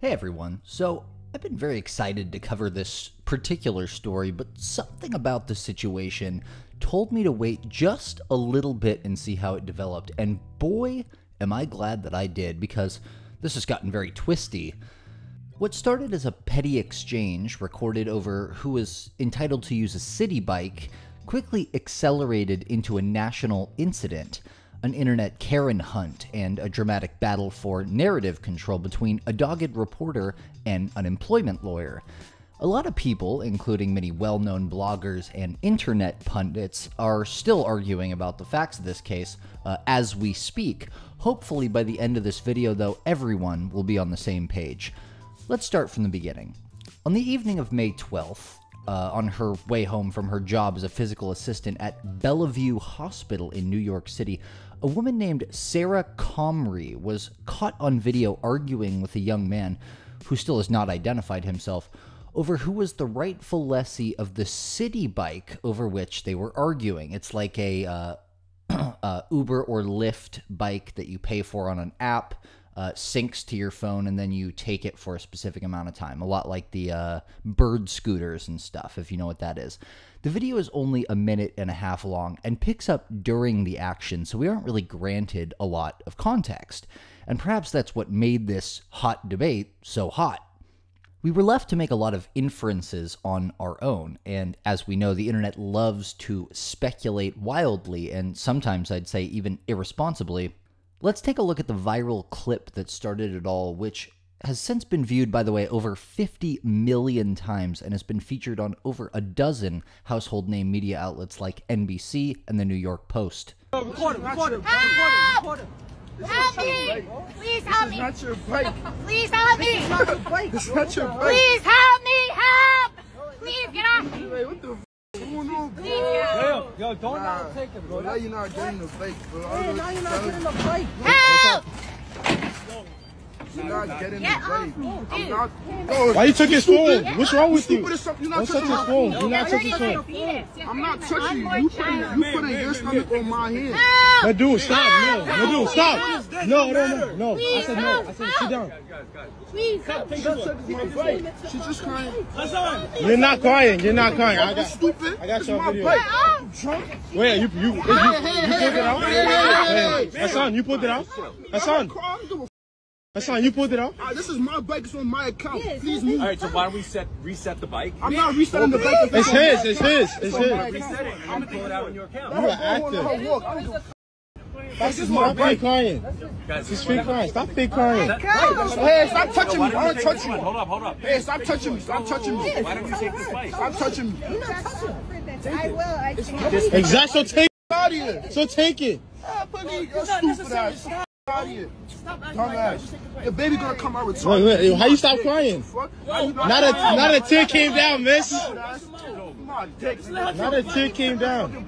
Hey everyone, so I've been very excited to cover this particular story, but something about the situation told me to wait just a little bit and see how it developed, and boy, am I glad that I did, because this has gotten very twisty. What started as a petty exchange recorded over who was entitled to use a city bike quickly accelerated into a national incident, an internet Karen hunt, and a dramatic battle for narrative control between a dogged reporter and an employment lawyer. A lot of people, including many well-known bloggers and internet pundits, are still arguing about the facts of this case as we speak. Hopefully by the end of this video, though, everyone will be on the same page. Let's start from the beginning. On the evening of May 12th, on her way home from her job as a physical assistant at Bellevue Hospital in New York City, a woman named Sarah Comrie was caught on video arguing with a young man, who still has not identified himself, over who was the rightful lessee of the city bike over which they were arguing. It's like a Uber or Lyft bike that you pay for on an app, syncs to your phone, and then you take it for a specific amount of time. A lot like the bird scooters and stuff, if you know what that is. The video is only a minute and a half long and picks up during the action, so we aren't really granted a lot of context. And perhaps that's what made this hot debate so hot. We were left to make a lot of inferences on our own, and as we know, the internet loves to speculate wildly, and sometimes I'd say even irresponsibly. Let's take a look at the viral clip that started it all, which has since been viewed, by the way, over 50 million times and has been featured on over a dozen household name media outlets like NBC and the New York Post. Record him! Help me! Please help me! This is not your bike. Please help me! It's not your bike. It's not your bike. Please help me! Help! Please get off me! Hey, what the f*** going on, bro? Please get off me! Yo, don't not take it, bro. Now you're not getting the bike, bro. Hey, now you're not getting the bike, bro. Help! You're not getting Get the off bike. me, I'm dude. not. No, Why you took his phone? What's wrong with you? stupid as something. You're not Don't touch touching his my phone. phone. Do not touch his phone. I'm not touching you. You putting your stomach on my hand. No, dude, stop. No, dude, stop. No. I said no. I said sit down. Please help me! She's just crying. You're not crying. You're not crying. I got Stupid. I got It's you my on video. bike. Wait, you pulled it out? Hey, Hassan, you pulled it out? Hassan, you pulled it out? This is my bike. It's on my account. Please move. All right, so why don't we reset the bike? I'm not resetting the bike. It's his. It's Reset it. his. I'm gonna pull it out on your account. You're active. This is my fake crying. This is fake crying. Stop fake crying. Hey, stop touching me. I want to touch you. Hold up. Hey, stop touching me. Stop touching me. Why don't you take this bike? Stop touching me. I will. I can't. Exactly. So take Out of here. it. So take it. You're stupid ass. Out of here. Dumbass. Your baby gonna come out with Wait, how you stop crying? Not a tear came down, miss. Not a tear came down.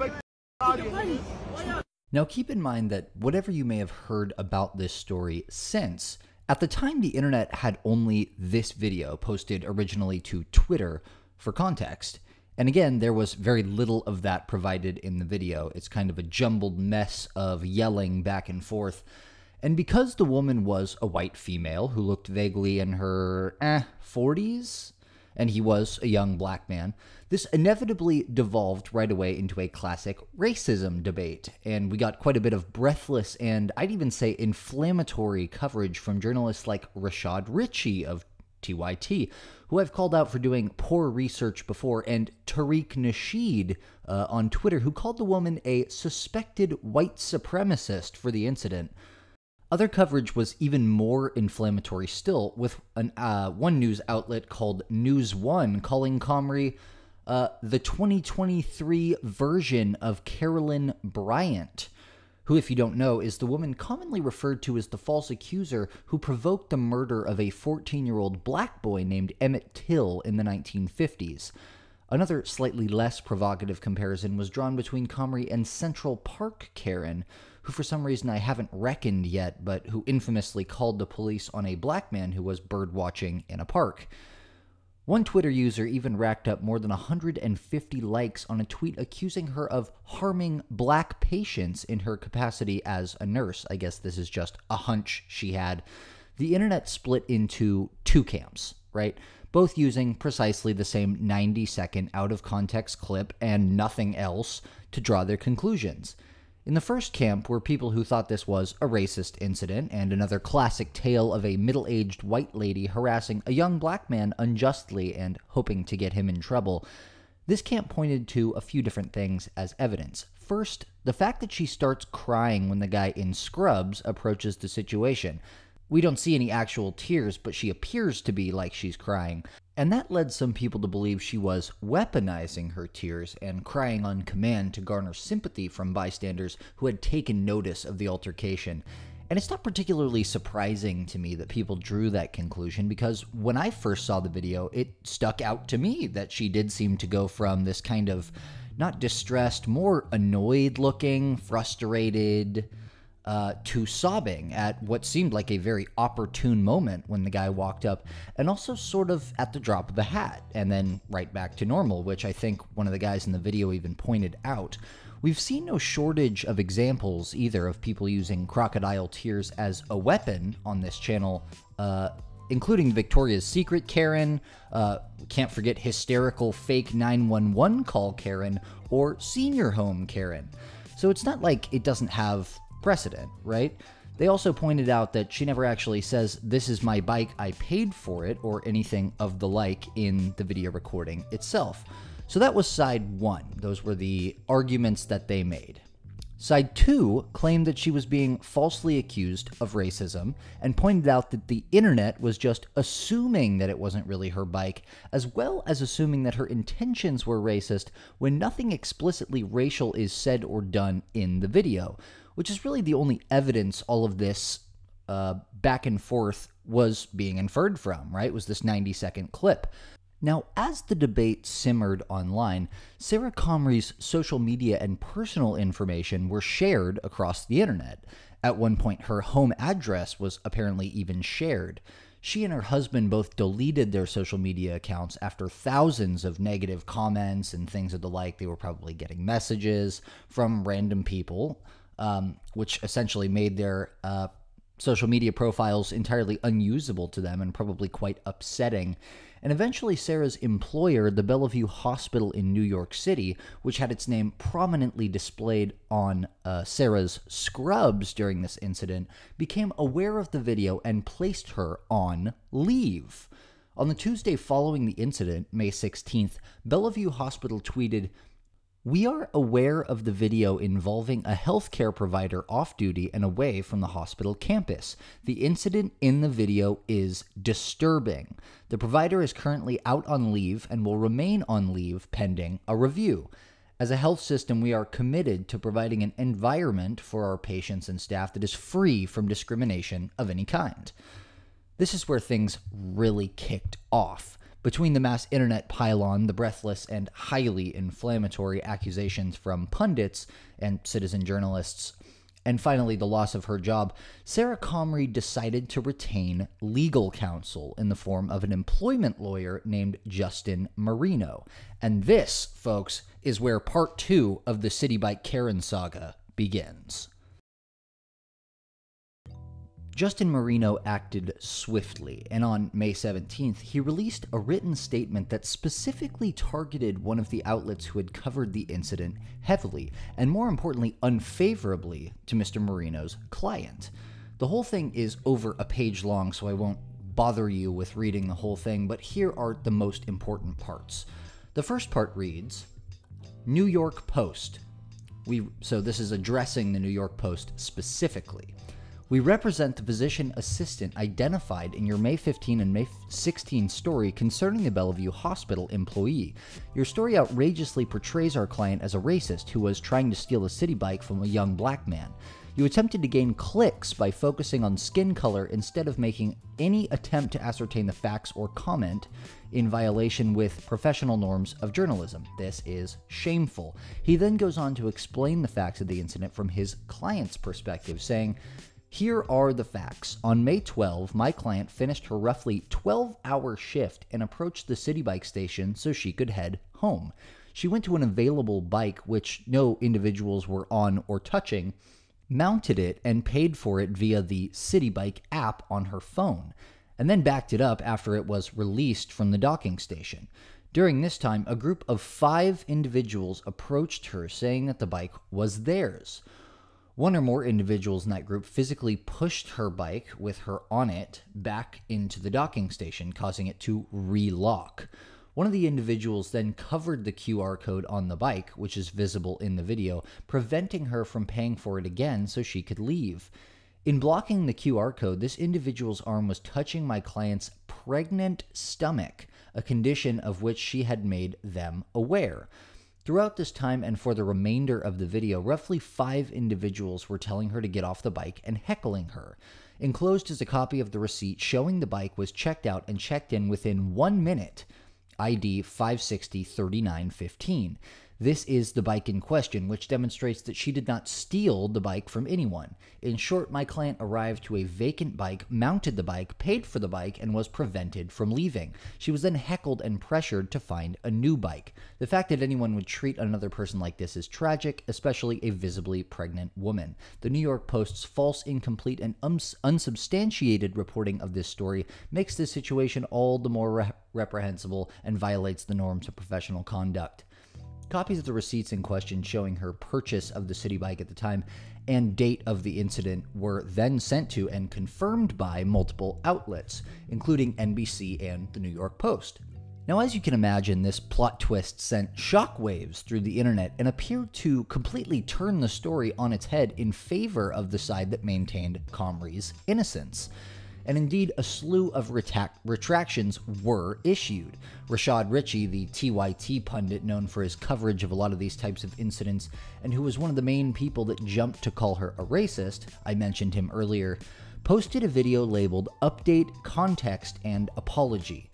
Now keep in mind that whatever you may have heard about this story since, at the time the internet had only this video posted originally to Twitter for context. And again, there was very little of that provided in the video. It's kind of a jumbled mess of yelling back and forth. And because the woman was a white female who looked vaguely in her 40s, and he was a young black man, this inevitably devolved right away into a classic racism debate, and we got quite a bit of breathless and I'd even say inflammatory coverage from journalists like Rashad Ritchie of TYT, who I've called out for doing poor research before, and Tariq Nasheed on Twitter, who called the woman a suspected white supremacist for the incident. Other coverage was even more inflammatory still, with one news outlet called News One calling Comrie the 2023 version of Carolyn Bryant, who, if you don't know, is the woman commonly referred to as the false accuser who provoked the murder of a 14-year-old black boy named Emmett Till in the 1950s. Another slightly less provocative comparison was drawn between Comrie and Central Park Karen, who for some reason I haven't reckoned yet, but who infamously called the police on a black man who was birdwatching in a park. One Twitter user even racked up more than 150 likes on a tweet accusing her of harming black patients in her capacity as a nurse. I guess this is just a hunch she had the internet split into two camps, right? Both using precisely the same 90-second out-of-context clip and nothing else to draw their conclusions. In the first camp were people who thought this was a racist incident and another classic tale of a middle-aged white lady harassing a young black man unjustly and hoping to get him in trouble. This camp pointed to a few different things as evidence. First, the fact that she starts crying when the guy in scrubs approaches the situation. We don't see any actual tears, but she appears to be like she's crying. And that led some people to believe she was weaponizing her tears and crying on command to garner sympathy from bystanders who had taken notice of the altercation. And it's not particularly surprising to me that people drew that conclusion, because when I first saw the video, it stuck out to me that she did seem to go from this kind of not distressed, more annoyed looking, frustrated, to sobbing at what seemed like a very opportune moment when the guy walked up, and also sort of at the drop of a hat, and then right back to normal, which I think one of the guys in the video even pointed out. We've seen no shortage of examples either of people using crocodile tears as a weapon on this channel, including Victoria's Secret Karen, can't forget hysterical fake 911 call Karen, or senior home Karen. So it's not like it doesn't have precedent, right? They also pointed out that she never actually says, "This is my bike, I paid for it," or anything of the like in the video recording itself. So that was side one. Those were the arguments that they made. Side two claimed that she was being falsely accused of racism and pointed out that the internet was just assuming that it wasn't really her bike, as well as assuming that her intentions were racist when nothing explicitly racial is said or done in the video, which is really the only evidence all of this back and forth was being inferred from, right? Was this 90-second clip. Now, as the debate simmered online, Sarah Comrie's social media and personal information were shared across the internet. At one point, her home address was apparently even shared. She and her husband both deleted their social media accounts after thousands of negative comments and things of the like. They were probably getting messages from random people, which essentially made their social media profiles entirely unusable to them and probably quite upsetting. And eventually Sarah's employer, the Bellevue Hospital in New York City, which had its name prominently displayed on Sarah's scrubs during this incident, became aware of the video and placed her on leave. On the Tuesday following the incident, May 16th, Bellevue Hospital tweeted, "We are aware of the video involving a healthcare provider off-duty and away from the hospital campus. The incident in the video is disturbing. The provider is currently out on leave and will remain on leave pending a review. As a health system, we are committed to providing an environment for our patients and staff that is free from discrimination of any kind." This is where things really kicked off. Between the mass internet pylon, the breathless and highly inflammatory accusations from pundits and citizen journalists, and finally the loss of her job, Sarah Comrie decided to retain legal counsel in the form of an employment lawyer named Justin Marino. And this, folks, is where part two of the Citi Bike Karen saga begins. Justin Marino acted swiftly, and on May 17th, he released a written statement that specifically targeted one of the outlets who had covered the incident heavily, and more importantly, unfavorably to Mr. Marino's client. The whole thing is over a page long, so I won't bother you with reading the whole thing, but here are the most important parts. The first part reads, New York Post. So this is addressing the New York Post specifically. "We represent the physician assistant identified in your May 15 and May 16 story concerning the Bellevue Hospital employee. Your story outrageously portrays our client as a racist who was trying to steal a Citi bike from a young black man. You attempted to gain clicks by focusing on skin color instead of making any attempt to ascertain the facts or comment in violation with professional norms of journalism. This is shameful." He then goes on to explain the facts of the incident from his client's perspective, saying, "Here are the facts. On May 12, my client finished her roughly 12-hour shift and approached the Citi Bike station so she could head home. She went to an available bike which no individuals were on or touching, mounted it, and paid for it via the Citi Bike app on her phone, and then backed it up after it was released from the docking station. During this time, a group of 5 individuals approached her saying that the bike was theirs. One or more individuals in that group physically pushed her bike with her on it back into the docking station, causing it to relock. One of the individuals then covered the QR code on the bike, which is visible in the video, preventing her from paying for it again so she could leave. In blocking the QR code, this individual's arm was touching my client's pregnant stomach, a condition of which she had made them aware. Throughout this time and for the remainder of the video, roughly 5 individuals were telling her to get off the bike and heckling her. Enclosed is a copy of the receipt showing the bike was checked out and checked in within 1 minute, ID 5603915. This is the bike in question, which demonstrates that she did not steal the bike from anyone. In short, my client arrived to a vacant bike, mounted the bike, paid for the bike, and was prevented from leaving. She was then heckled and pressured to find a new bike. The fact that anyone would treat another person like this is tragic, especially a visibly pregnant woman. The New York Post's false, incomplete, and unsubstantiated reporting of this story makes this situation all the more reprehensible and violates the norms of professional conduct. Copies of the receipts in question showing her purchase of the Citi Bike at the time and date of the incident were then sent to and confirmed by multiple outlets, including NBC and the New York Post. Now, as you can imagine, this plot twist sent shockwaves through the internet and appeared to completely turn the story on its head in favor of the side that maintained Comrie's innocence. And indeed, a slew of retractions were issued. Rashad Ritchie, the TYT pundit known for his coverage of a lot of these types of incidents, and who was one of the main people that jumped to call her a racist, I mentioned him earlier, posted a video labeled Update, Context, and Apology.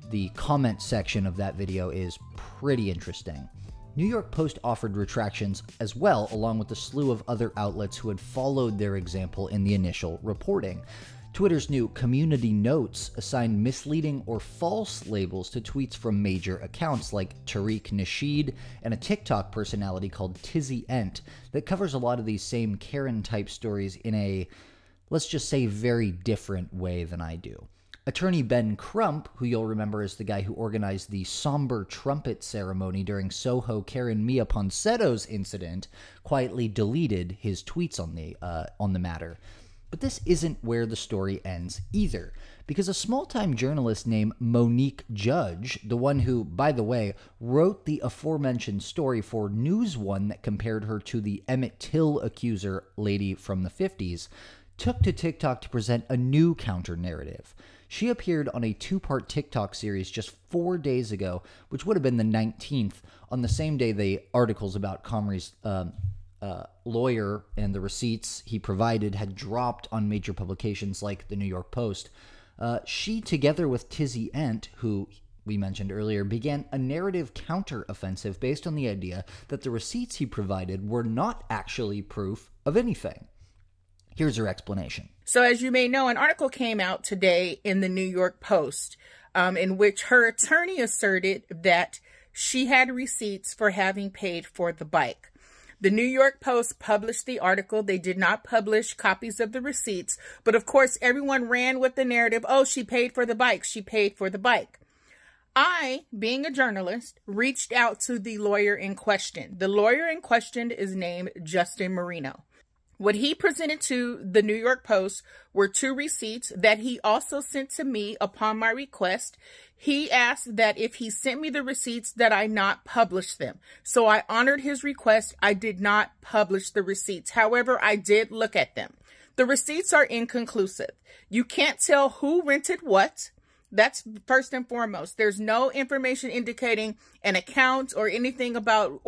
The comment section of that video is pretty interesting. New York Post offered retractions as well, along with a slew of other outlets who had followed their example in the initial reporting. Twitter's new Community Notes assigned misleading or false labels to tweets from major accounts like Tariq Nasheed and a TikTok personality called Tizzy Ent that covers a lot of these same Karen-type stories in a, let's just say, very different way than I do. Attorney Ben Crump, who you'll remember is the guy who organized the somber trumpet ceremony during Soho Karen Mia Poncetto's incident, quietly deleted his tweets on the matter. But this isn't where the story ends either, because a small-time journalist named Monique Judge, the one who, by the way, wrote the aforementioned story for News One that compared her to the Emmett Till accuser lady from the 50s, took to TikTok to present a new counter-narrative. She appeared on a 2-part TikTok series just 4 days ago, which would have been the 19th, on the same day the articles about Comrie's lawyer and the receipts he provided had dropped on major publications like the New York Post. She, together with Tizzy Ent, who we mentioned earlier, began a narrative counter-offensive based on the idea that the receipts he provided were not actually proof of anything. Here's her explanation. So as you may know, an article came out today in the New York Post in which her attorney asserted that she had receipts for having paid for the bike. The New York Post published the article. They did not publish copies of the receipts, but of course everyone ran with the narrative, oh, she paid for the bike, she paid for the bike. I, being a journalist, reached out to the lawyer in question. The lawyer in question is named Justin Marino. What he presented to the New York Post were 2 receipts that he also sent to me upon my request. He asked that if he sent me the receipts that I not publish them. So I honored his request. I did not publish the receipts. However, I did look at them. The receipts are inconclusive. You can't tell who rented what. That's first and foremost. There's no information indicating an account or anything about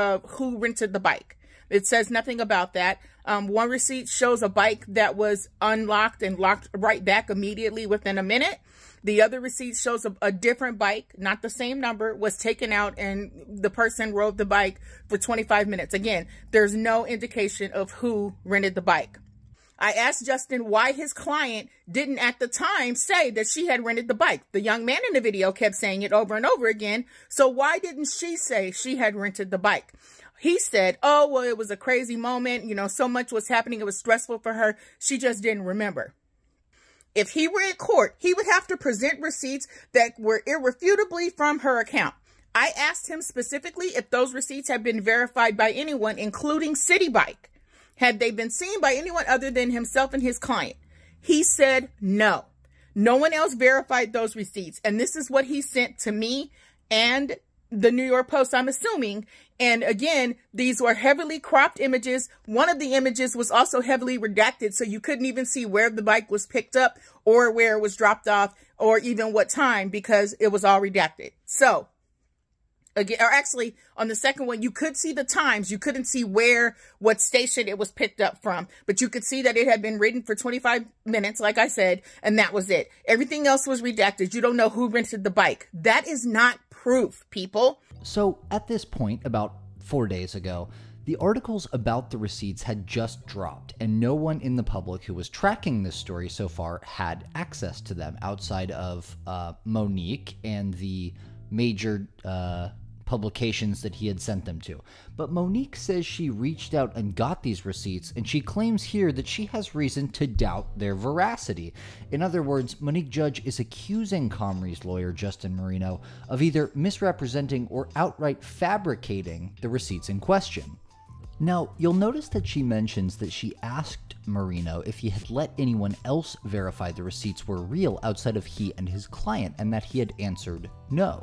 who rented the bike. It says nothing about that. One receipt shows a bike that was unlocked and locked right back immediately within a minute. The other receipt shows a different bike, not the same number, was taken out and the person rode the bike for 25 minutes. Again, there's no indication of who rented the bike. I asked Justin why his client didn't at the time say that she had rented the bike. The young man in the video kept saying it over and over again. So why didn't she say she had rented the bike? He said, oh, well, it was a crazy moment. You know, so much was happening. It was stressful for her. She just didn't remember. If he were in court, he would have to present receipts that were irrefutably from her account. I asked him specifically if those receipts had been verified by anyone, including Citi. Had they been seen by anyone other than himself and his client? He said no. No one else verified those receipts. And this is what he sent to me and the New York Post, I'm assuming. And again, these were heavily cropped images. One of the images was also heavily redacted, so you couldn't even see where the bike was picked up or where it was dropped off or even what time, because it was all redacted. So again, or actually on the second one, you could see the times. You couldn't see what station it was picked up from, but you could see that it had been ridden for 25 minutes, like I said, and that was it. Everything else was redacted. You don't know who rented the bike. That is not proof, people. So at this point, about 4 days ago, the articles about the receipts had just dropped, and no one in the public who was tracking this story so far had access to them outside of Monique and the major publications that he had sent them to. But Monique says she reached out and got these receipts, and she claims here that she has reason to doubt their veracity. In other words, Monique Judge is accusing Comrie's lawyer, Justin Marino, of either misrepresenting or outright fabricating the receipts in question. Now, you'll notice that she mentions that she asked Marino if he had let anyone else verify the receipts were real outside of he and his client, and that he had answered no.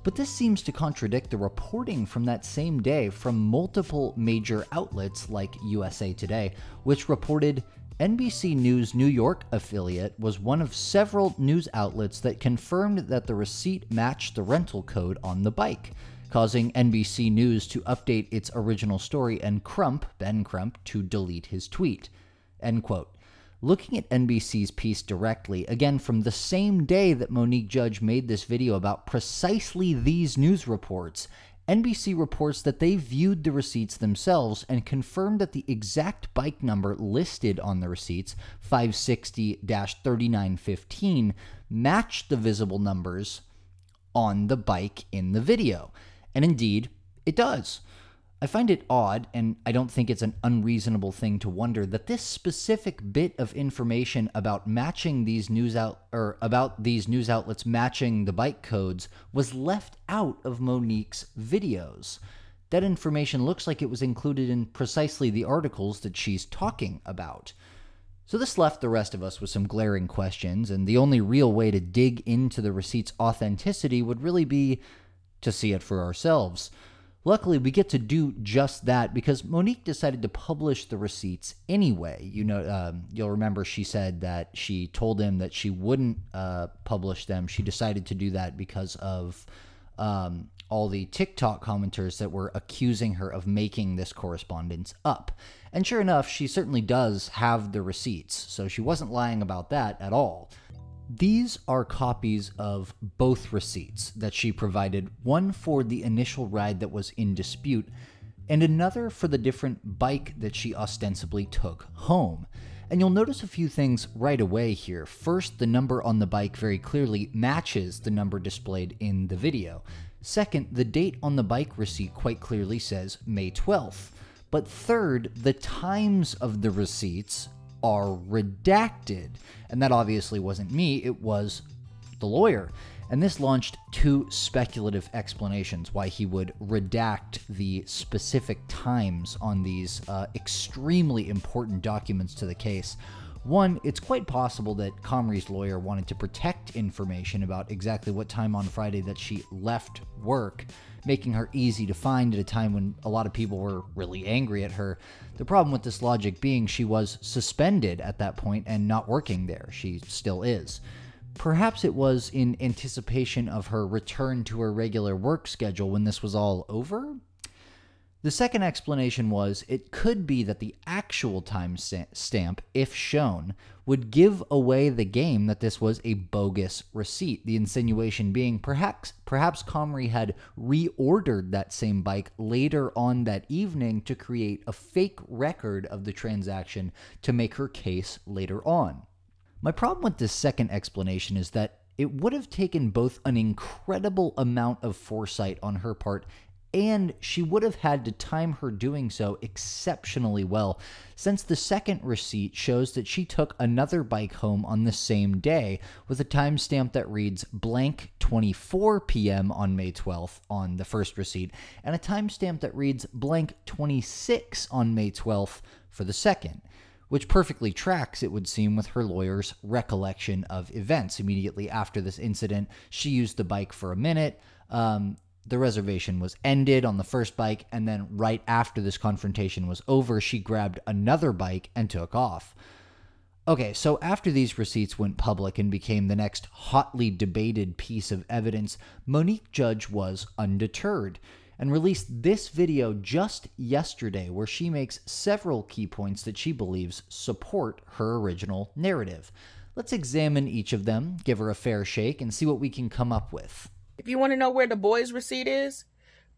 But this seems to contradict the reporting from that same day from multiple major outlets like USA Today, which reported NBC News New York affiliate was one of several news outlets that confirmed that the receipt matched the rental code on the bike, causing NBC News to update its original story and Ben Crump, to delete his tweet. End quote. Looking at NBC's piece directly, again from the same day that Monique Judge made this video about precisely these news reports, NBC reports that they viewed the receipts themselves and confirmed that the exact bike number listed on the receipts, 560-3915, matched the visible numbers on the bike in the video. And indeed, it does. I find it odd, and I don't think it's an unreasonable thing to wonder, that this specific bit of information about matching these news outlets matching the bike codes was left out of Monique's videos. That information looks like it was included in precisely the articles that she's talking about. So this left the rest of us with some glaring questions, and the only real way to dig into the receipt's authenticity would really be to see it for ourselves. Luckily, we get to do just that because Monique decided to publish the receipts anyway. You know, you'll remember she said that she told him that she wouldn't publish them. She decided to do that because of all the TikTok commenters that were accusing her of making this correspondence up. And sure enough, she certainly does have the receipts, so she wasn't lying about that at all. These are copies of both receipts that she provided, one for the initial ride that was in dispute, and another for the different bike that she ostensibly took home. And you'll notice a few things right away here. First, the number on the bike very clearly matches the number displayed in the video. Second, the date on the bike receipt quite clearly says May 12th. But third, the times of the receipts are redacted. And that obviously wasn't me, it was the lawyer. And this launched two speculative explanations why he would redact the specific times on these extremely important documents to the case. One, it's quite possible that Comrie's lawyer wanted to protect information about exactly what time on Friday that she left work, making her easy to find at a time when a lot of people were really angry at her. The problem with this logic being she was suspended at that point and not working there. She still is. Perhaps it was in anticipation of her return to her regular work schedule when this was all over? The second explanation was it could be that the actual time stamp, if shown, would give away the game that this was a bogus receipt. The insinuation being perhaps Comrie had reordered that same bike later on that evening to create a fake record of the transaction to make her case later on. My problem with this second explanation is that it would have taken both an incredible amount of foresight on her part and she would have had to time her doing so exceptionally well, since the second receipt shows that she took another bike home on the same day with a timestamp that reads blank 24 p.m. on May 12th on the first receipt, and a timestamp that reads blank 26 on May 12th for the second, which perfectly tracks, it would seem, with her lawyer's recollection of events. Immediately after this incident, she used the bike for a minute. The reservation was ended on the first bike, and then right after this confrontation was over, she grabbed another bike and took off. Okay, so after these receipts went public and became the next hotly debated piece of evidence, Monique Judge was undeterred and released this video just yesterday where she makes several key points that she believes support her original narrative. Let's examine each of them, give her a fair shake, and see what we can come up with. If you want to know where the boy's receipt is,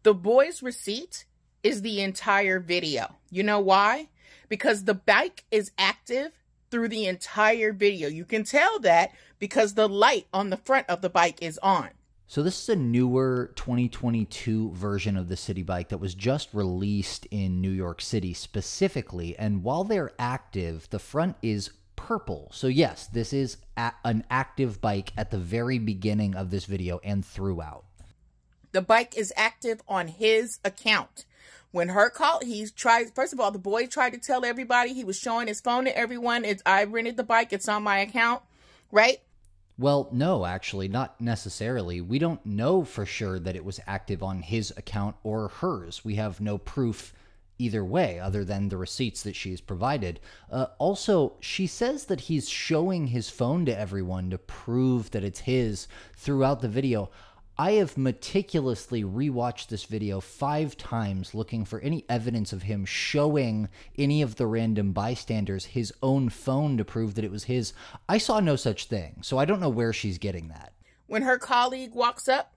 the boy's receipt is the entire video. You know why? Because the bike is active through the entire video. You can tell that because the light on the front of the bike is on. So this is a newer 2022 version of the Citi Bike that was just released in New York City specifically, and while they're active, the front is purple. So yes, this is an active bike at the very beginning of this video and throughout. The bike is active on his account. When her call, first of all, the boy tried to tell everybody, he was showing his phone to everyone, I rented the bike, it's on my account, right? Well, no, actually, not necessarily. We don't know for sure that it was active on his account or hers. We have no proof either way, other than the receipts that she's provided. Also, she says that he's showing his phone to everyone to prove that it's his throughout the video. I have meticulously rewatched this video 5 times looking for any evidence of him showing any of the random bystanders his own phone to prove that it was his. I saw no such thing, so I don't know where she's getting that. When her colleague walks up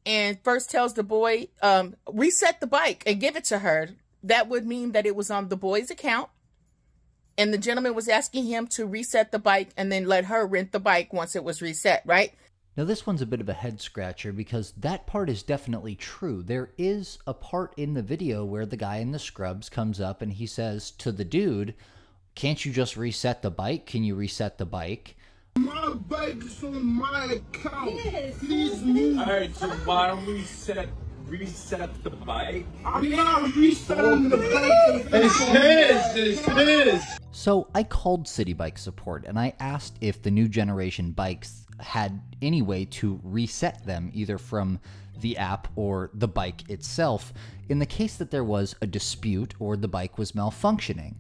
and first tells the boy, reset the bike and give it to her, that would mean that it was on the boy's account, and the gentleman was asking him to reset the bike and then let her rent the bike once it was reset, right? Now this one's a bit of a head scratcher because that part is definitely true. There is a part in the video where the guy in the scrubs comes up and he says to the dude, "Can't you just reset the bike? Can you reset the bike?" My bike is on my account. Please move. All right, so why don't we reset the bike? I'm not resetting the bike. It's his. So I called Citi Bike support and I asked if the new generation bikes had any way to reset them, either from the app or the bike itself, in the case that there was a dispute or the bike was malfunctioning.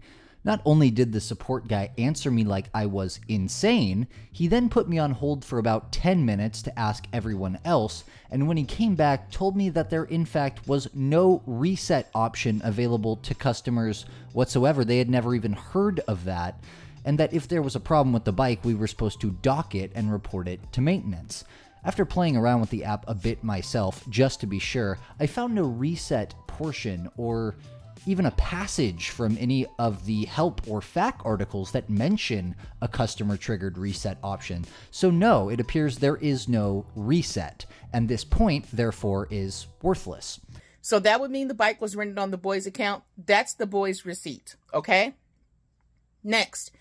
Not only did the support guy answer me like I was insane, he then put me on hold for about 10 minutes to ask everyone else, and when he came back, told me that there in fact was no reset option available to customers whatsoever. They had never even heard of that, and that if there was a problem with the bike, we were supposed to dock it and report it to maintenance. After playing around with the app a bit myself, just to be sure, I found no reset portion or even a passage from any of the help or FAQ articles that mention a customer-triggered reset option. So no, it appears there is no reset, and this point, therefore, is worthless. So that would mean the bike was rented on the boy's account. That's the boy's receipt, okay? Next,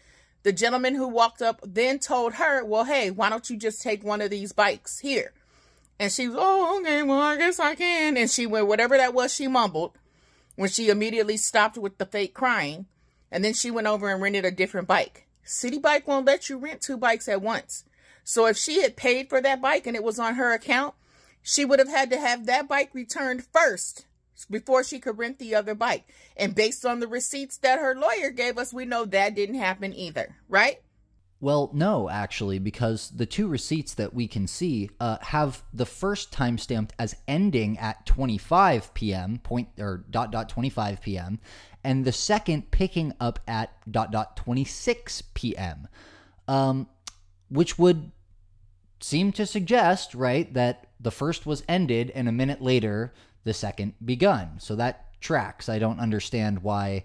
the gentleman who walked up then told her, well, hey, why don't you just take one of these bikes here? And she was, oh, okay, well, I guess I can. And she went, whatever that was, she mumbled, when she immediately stopped with the fake crying, and then she went over and rented a different bike. Citi Bike won't let you rent 2 bikes at once. So if she had paid for that bike and it was on her account, she would have had to have that bike returned first before she could rent the other bike. And based on the receipts that her lawyer gave us, we know that didn't happen either, right? Well, no, actually, because the 2 receipts that we can see have the first timestamped as ending at 25 p.m., 25 p.m., and the second picking up at 26 p.m., which would seem to suggest, right, that the first was ended and a minute later the second begun. So that tracks. I don't understand why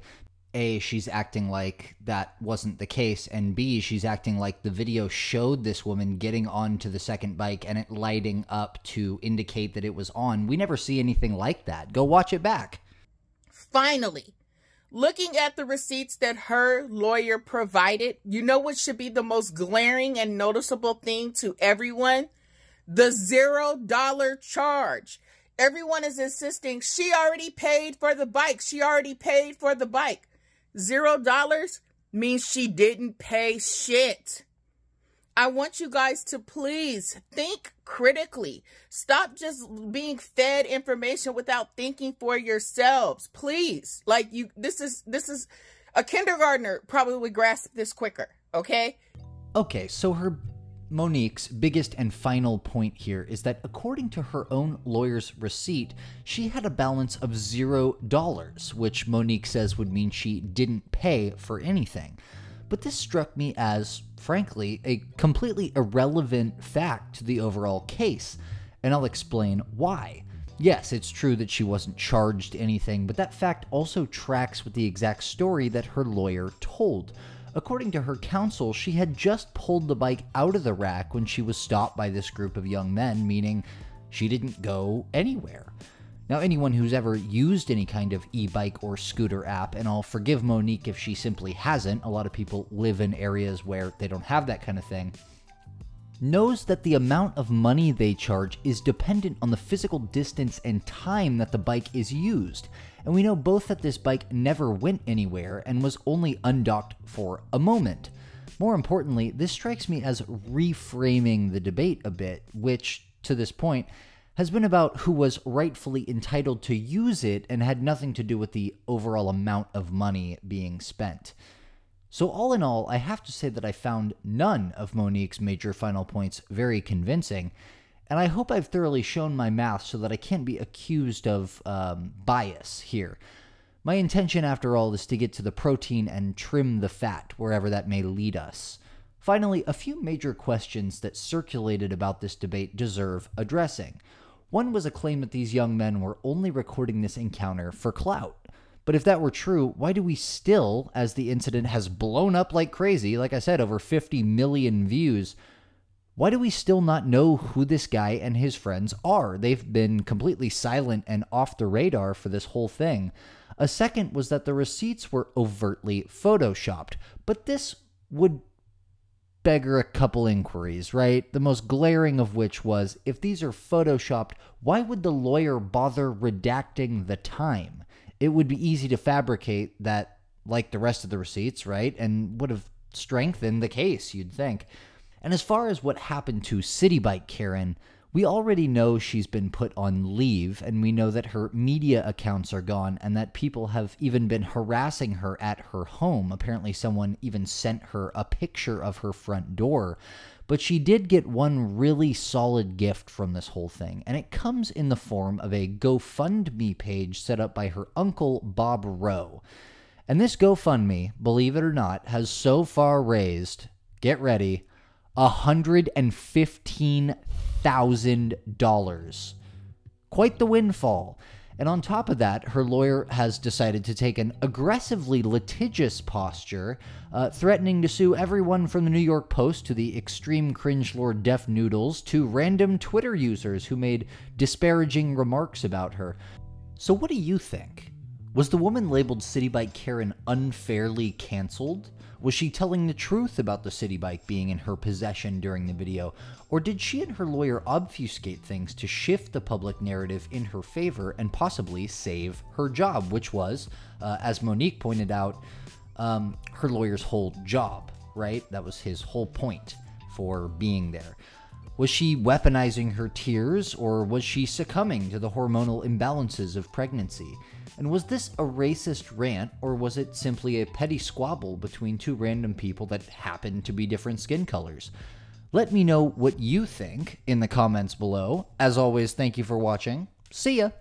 A, she's acting like that wasn't the case, and B, she's acting like the video showed this woman getting onto the second bike and it lighting up to indicate that it was on. We never see anything like that. Go watch it back. Finally, looking at the receipts that her lawyer provided, you know what should be the most glaring and noticeable thing to everyone? The $0 charge. Everyone is insisting she already paid for the bike. She already paid for the bike. $0 means she didn't pay shit. I want you guys to please think critically. Stop just being fed information without thinking for yourselves. Please. Like, this is a kindergartner probably would grasp this quicker, okay? Okay, so Monique's biggest and final point here is that according to her own lawyer's receipt, she had a balance of $0, which Monique says would mean she didn't pay for anything. But this struck me as, frankly, a completely irrelevant fact to the overall case, and I'll explain why. Yes, it's true that she wasn't charged anything, but that fact also tracks with the exact story that her lawyer told. According to her counsel, she had just pulled the bike out of the rack when she was stopped by this group of young men, meaning she didn't go anywhere. Now, anyone who's ever used any kind of e-bike or scooter app, and I'll forgive Monique if she simply hasn't, a lot of people live in areas where they don't have that kind of thing, knows that the amount of money they charge is dependent on the physical distance and time that the bike is used. And we know both that this bike never went anywhere and was only undocked for a moment. More importantly, this strikes me as reframing the debate a bit, which, to this point, has been about who was rightfully entitled to use it and had nothing to do with the overall amount of money being spent. So all in all, I have to say that I found none of Monique's major final points very convincing, and I hope I've thoroughly shown my math so that I can't be accused of bias here. My intention, after all, is to get to the protein and trim the fat, wherever that may lead us. Finally, a few major questions that circulated about this debate deserve addressing. One was a claim that these young men were only recording this encounter for clout. But if that were true, why do we still, as the incident has blown up like crazy, like I said, over 50 million views, why do we still not know who this guy and his friends are? They've been completely silent and off the radar for this whole thing. A second was that the receipts were overtly photoshopped, but this would beggar a couple inquiries, right? The most glaring of which was, if these are photoshopped, why would the lawyer bother redacting the time? It would be easy to fabricate that, like the rest of the receipts, right? And would have strengthened the case, you'd think. And as far as what happened to Citi Bike Karen, we already know she's been put on leave, and we know that her media accounts are gone, and that people have even been harassing her at her home. Apparently someone even sent her a picture of her front door. But she did get one really solid gift from this whole thing, and it comes in the form of a GoFundMe page set up by her uncle, Bob Rowe. And this GoFundMe, believe it or not, has so far raised, get ready, $115,000. Quite the windfall. And on top of that, her lawyer has decided to take an aggressively litigious posture, threatening to sue everyone from the New York Post to the extreme cringe lord Def Noodles to random Twitter users who made disparaging remarks about her. So what do you think? Was the woman labeled Citi Bike Karen unfairly canceled? Was she telling the truth about the Citi Bike being in her possession during the video? Or did she and her lawyer obfuscate things to shift the public narrative in her favor and possibly save her job, which was, as Monique pointed out, her lawyer's whole job, right? That was his whole point for being there. Was she weaponizing her tears, or was she succumbing to the hormonal imbalances of pregnancy? And was this a racist rant, or was it simply a petty squabble between two random people that happened to be different skin colors? Let me know what you think in the comments below. As always, thank you for watching. See ya!